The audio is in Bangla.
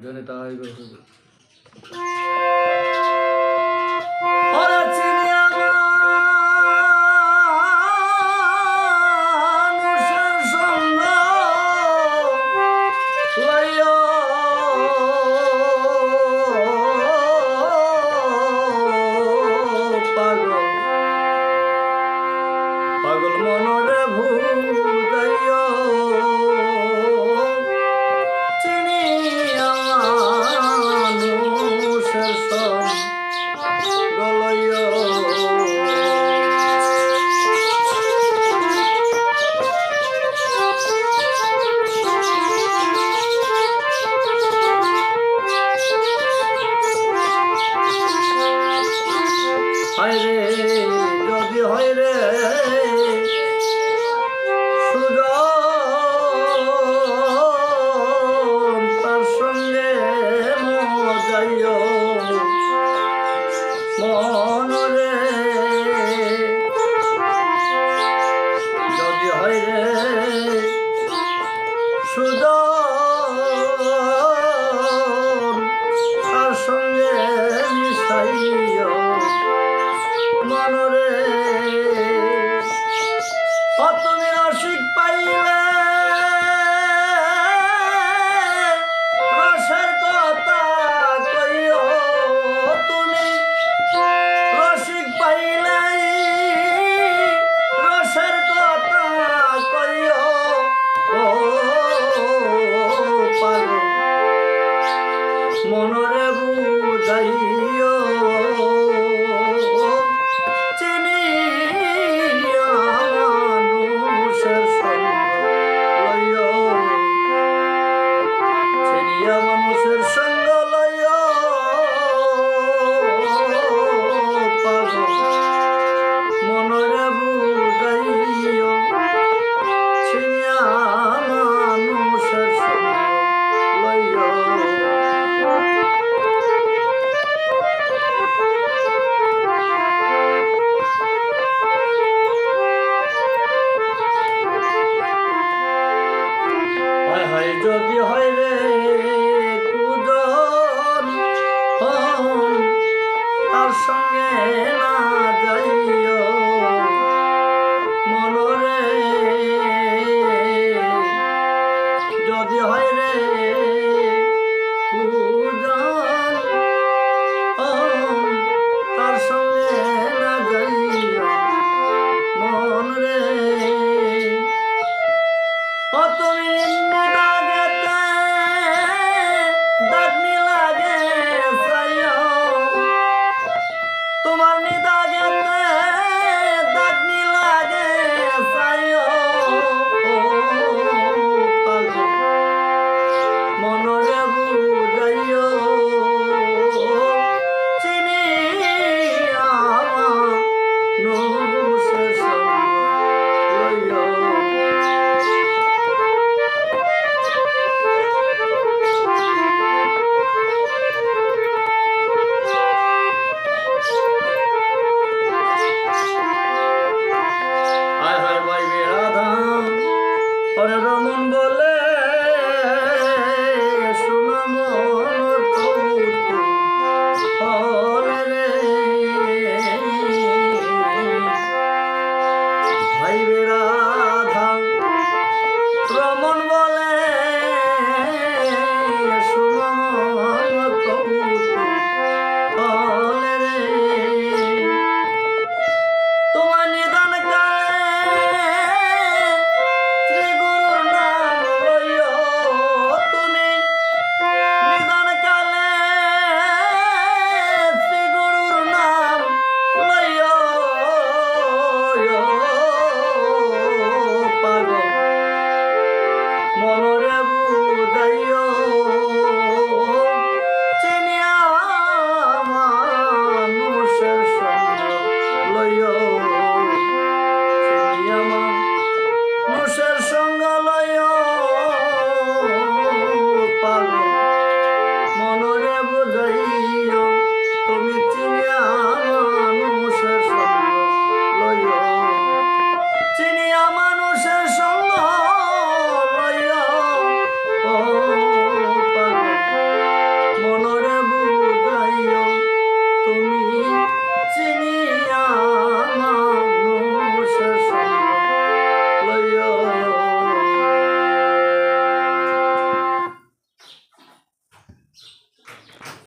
জনিতা হইবে হুজুর। পাগল মনরে ভুলাইয়া চিনিয়া মানুষের সঙ্গ লইয়া হায় রে যদি হয় রে তার সঙ্গে মজাইও মনরে যদি হয় রে সুজন তার সঙ্গে মিশাইও মনরে তুমি রসিক পাইলে রসের কথা কইও তুমি রসিক পাইলে রসের কথা কইও ও পাগল মনরে বুঝাইও মানুষের সঙ্গ লইয়া পাগল মনরে বুঝাইও ছিনিয়া মানুষের সঙ্গ লইয়া হায় হায় যদি হয় রে তার সঙ্গে না যাইও মনরে যদি হয় রে কুজন তার সঙ্গে না যাইও মনরে তুমি দাগনি লাগে তোমার নিদাগেতে দাগনি লাগে চাইও মনরে বুঝাইও চিনি মানুষের সঙ্গ লইও রমন বলে শোনো মন রে ভাইবে রাধা রমন বলে শোনো